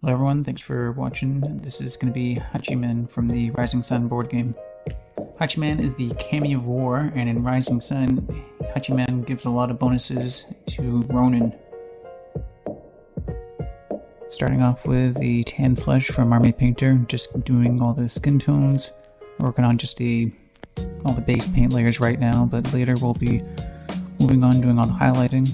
Hello everyone, thanks for watching. This is going to be Hachiman from the Rising Sun board game. Hachiman is the Kami of War, and in Rising Sun, Hachiman gives a lot of bonuses to Ronin. Starting off with the tan flesh from Army Painter, just doing all the skin tones, working on just all the base paint layers right now, but later we'll be moving on doing all the highlighting.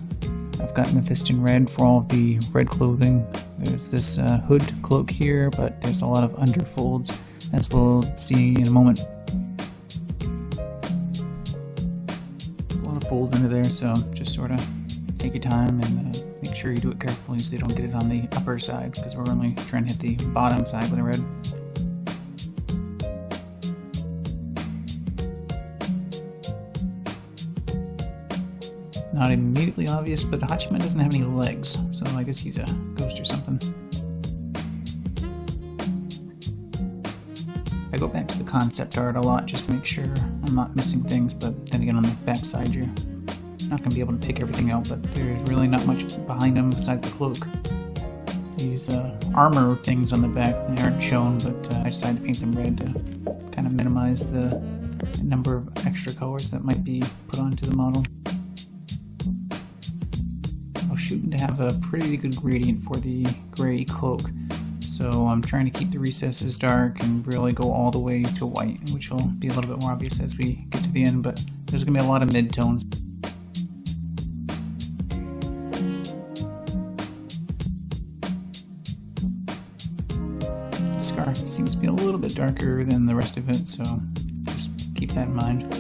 I've got Mephiston red for all of the red clothing. There's this hood cloak here, but there's a lot of underfolds, as we'll see in a moment. A lot of folds under there, so just sort of take your time and make sure you do it carefully so you don't get it on the upper side, because we're only trying to hit the bottom side with the red. Not immediately obvious, but Hachiman doesn't have any legs, so I guess he's a ghost or something. I go back to the concept art a lot just to make sure I'm not missing things, but then again on the back side you're not going to be able to pick everything out, but there's really not much behind him besides the cloak. These armor things on the back, they aren't shown, but I decided to paint them red to kind of minimize the number of extra colors that might be put onto the model. Shooting to have a pretty good gradient for the gray cloak, so I'm trying to keep the recesses dark and really go all the way to white, which will be a little bit more obvious as we get to the end, but there's going to be a lot of mid-tones. The scarf seems to be a little bit darker than the rest of it, so just keep that in mind.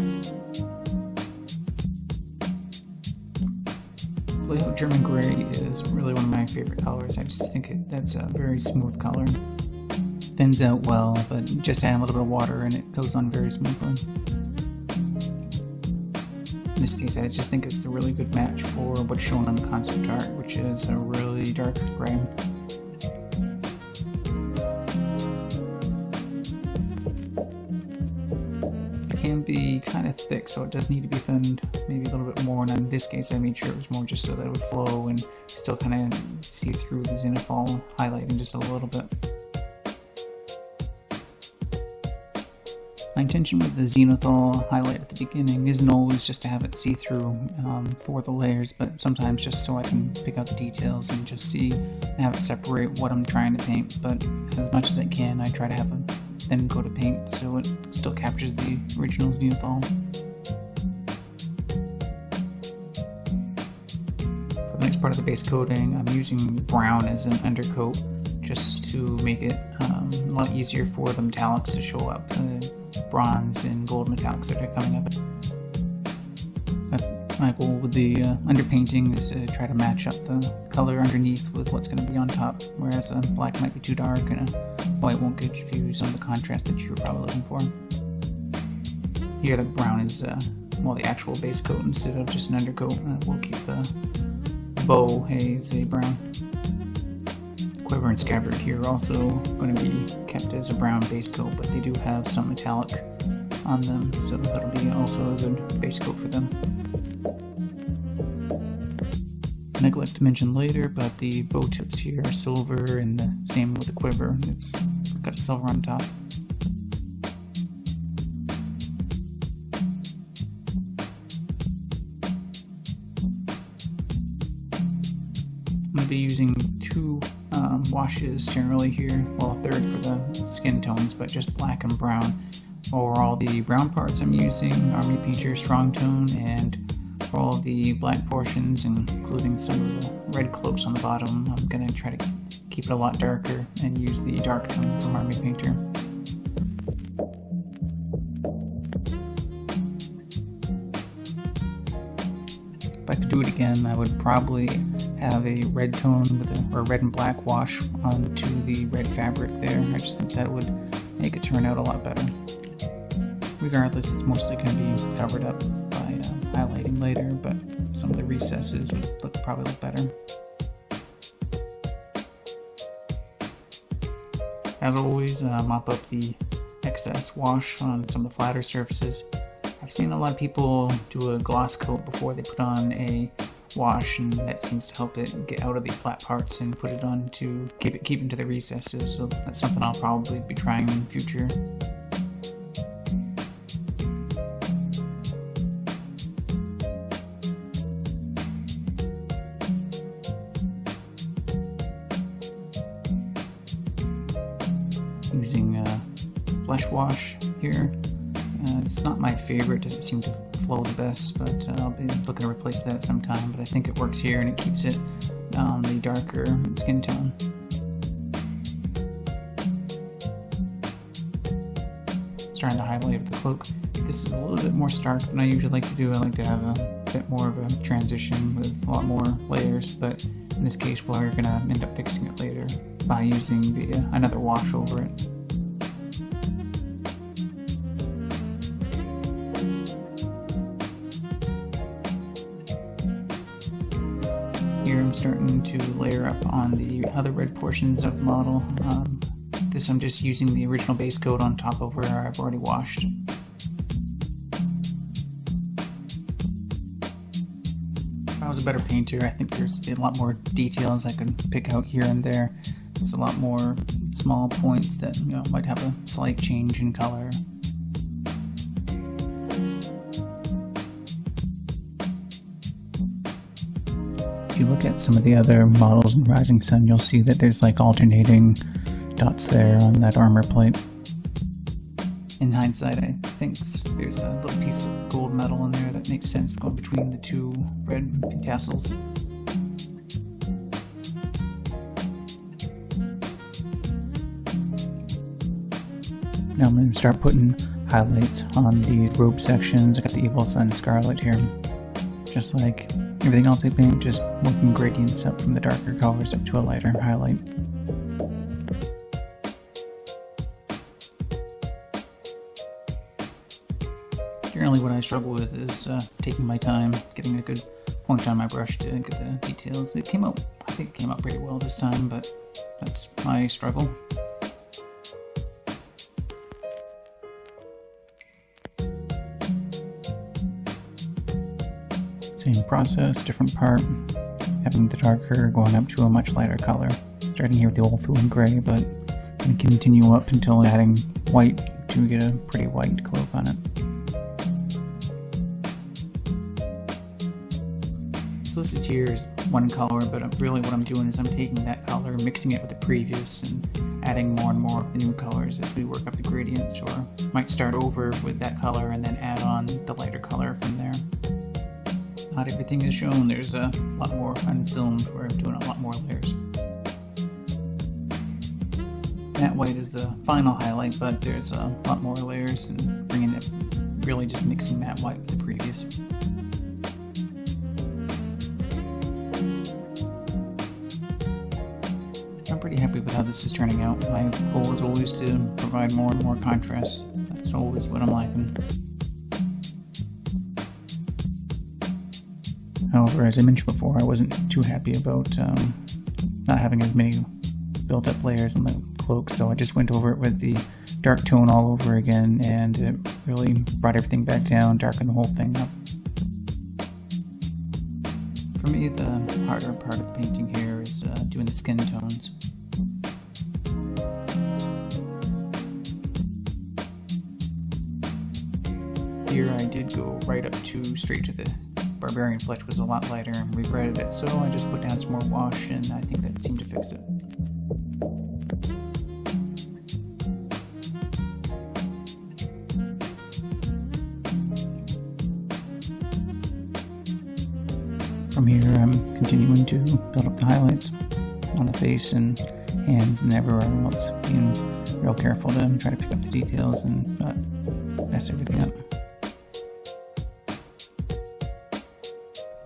German gray is really one of my favorite colors. I just think that's a very smooth color. Thins out well, but just add a little bit of water and it goes on very smoothly. In this case, I just think it's a really good match for what's shown on the concept art, which is a really dark gray. Can be kind of thick, so it does need to be thinned maybe a little bit more, and in this case I made sure it was more just so that it would flow and still kind of see through the zenithal highlighting just a little bit. My intention with the zenithal highlight at the beginning isn't always just to have it see through for the layers, but sometimes just so I can pick out the details and just see and have it separate what I'm trying to paint, but as much as I can I try to have a thin coat of paint so it still captures the original zenithal. For the next part of the base coating, I'm using brown as an undercoat just to make it a lot easier for the metallics to show up, the bronze and gold metallics that are coming up. That's my goal with the underpainting, is to try to match up the color underneath with what's going to be on top, whereas the black might be too dark and white won't give you some of the contrast that you were probably looking for. Here the brown is the actual base coat instead of just an undercoat. We'll keep the bow haze a brown. Quiver and scabbard here are also going to be kept as a brown base coat, but they do have some metallic on them, so that'll be also a good base coat for them. Neglect to mention later, but the bow tips here are silver, and the same with the quiver. It's got a silver on top. I'm going to be using two washes generally here, well a third for the skin tones, but just black and brown. Overall, the brown parts I'm using Army Painter Strong Tone, and for all the black portions, including some of the red cloaks on the bottom, I'm going to try to keep it a lot darker and use the dark tone from Army Painter. If I could do it again, I would probably have a red tone with or red and black wash onto the red fabric there. I just think that would make it turn out a lot better. Regardless, it's mostly going to be covered up by highlighting later, but some of the recesses would probably look better. As always, mop up the excess wash on some of the flatter surfaces. I've seen a lot of people do a gloss coat before they put on a wash, and that seems to help it get out of the flat parts and put it on to keep into the recesses. So that's something I'll probably be trying in the future. Using flesh wash here. It's not my favorite, doesn't seem to flow the best, but I'll be looking to replace that sometime. But I think it works here and it keeps it on the darker skin tone. Starting the highlight of the cloak. This is a little bit more stark than I usually like to do. I like to have a bit more of a transition with a lot more layers, but in this case we're going to end up fixing it later by using another wash over it. Here I'm starting to layer up on the other red portions of the model. This I'm just using the original base coat on top of where I've already washed. If I was a better painter, I think there's a lot more details I could pick out here and there. There's a lot more small points that might have a slight change in color. If you look at some of the other models in Rising Sun, you'll see that there's like alternating dots there on that armor plate. In hindsight, I think there's a little piece of gold metal in there that makes sense going between the two red tassels. Now I'm going to start putting highlights on the robe sections. I got the Evil Sun Scarlet here. Just like everything else I paint, just working gradients up from the darker colors up to a lighter highlight. Generally what I struggle with is taking my time, getting a good point on my brush to get the details. I think it came out pretty well this time, but that's my struggle. Same process, different part, having the darker going up to a much lighter color. Starting here with the Ulthuan Gray, but I'm going to continue up until adding white to get a pretty white cloak on it. It's listed here as one color, but really what I'm doing is I'm taking that color, mixing it with the previous, and adding more and more of the new colors as we work up the gradients, or might start over with that color and then add on the lighter color from there. Not everything is shown, there's a lot more unfilmed where I'm doing a lot more layers. That white is the final highlight, but there's a lot more layers and bringing it, really just mixing that white with the previous. I'm pretty happy with how this is turning out. My goal is always to provide more and more contrast. That's always what I'm liking. However, as I mentioned before, I wasn't too happy about not having as many built up layers on the cloak, so I just went over it with the dark tone all over again, and it really brought everything back down, darkened the whole thing up. For me, the harder part of painting here is doing the skin tones. Here I did go right up to straight to the Barbarian Flesh was a lot lighter and regretted it, so I just put down some more wash and I think that seemed to fix it. From here I'm continuing to build up the highlights on the face and hands and everywhere else, being real careful to try to pick up the details and not mess everything up.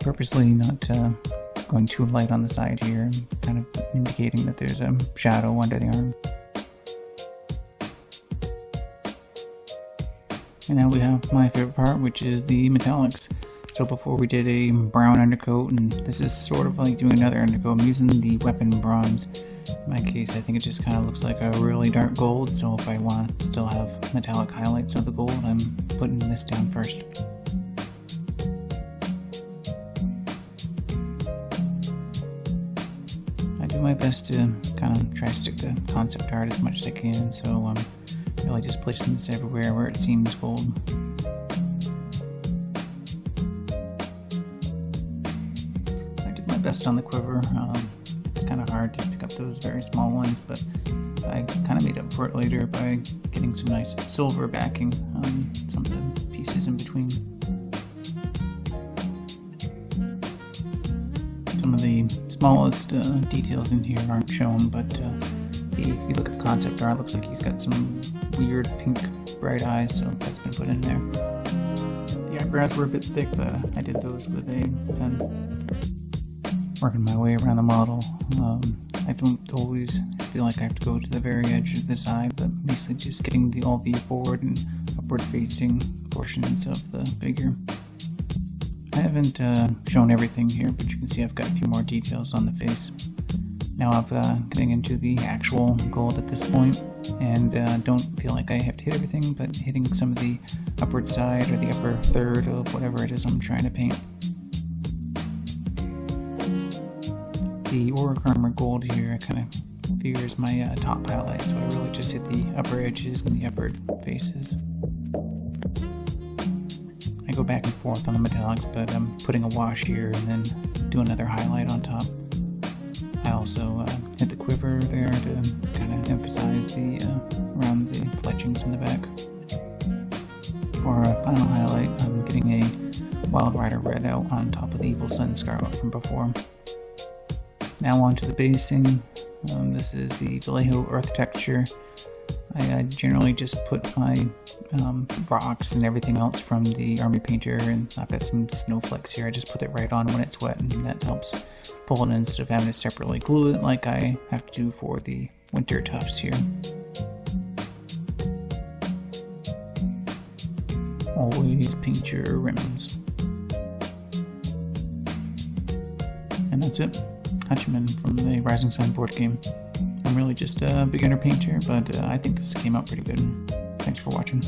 Purposely not going too light on the side here, kind of indicating that there's a shadow under the arm. And now we have my favorite part, which is the metallics. So before we did a brown undercoat, and this is sort of like doing another undercoat. I'm using the weapon bronze. In my case, I think it just kind of looks like a really dark gold, so if I want to still have metallic highlights of the gold, I'm putting this down first. do my best to kind of try to stick to concept art as much as I can, so I'm really just placing this everywhere where it seems gold. I did my best on the quiver. It's kind of hard to pick up those very small ones, but I kind of made up for it later by getting some nice silver backing on some of the pieces in between. Some of the smallest details in here aren't shown, but if you look at the concept art, it looks like he's got some weird pink bright eyes, so that's been put in there. The eyebrows were a bit thick, but I did those with a pen. Working my way around the model. I don't always feel like I have to go to the very edge of this eye, but basically just getting all the forward and upward facing portions of the figure. I haven't shown everything here, but you can see I've got a few more details on the face. Now I'm getting into the actual gold at this point, and don't feel like I have to hit everything, but hitting some of the upward side or the upper third of whatever it is I'm trying to paint. The auric armor gold here kind of figures my top highlight, so I really just hit the upper edges and the upper faces. I go back and forth on the metallics, but I'm putting a wash here and then do another highlight on top. I also hit the quiver there to kind of emphasize the around the fletchings in the back. For a final highlight, I'm getting a Wild Rider red out on top of the Evil Sun Scarlet from before. Now on to the basing. This is the Vallejo Earth texture. I generally just put my rocks and everything else from the Army Painter, and I've got some snowflakes here. I just put it right on when it's wet, and that helps pull it in instead of having to separately glue it like I have to do for the winter tufts here. Always paint your rims. And that's it. Hachiman from the Rising Sun board game. I'm really just a beginner painter, but I think this came out pretty good. Thanks for watching.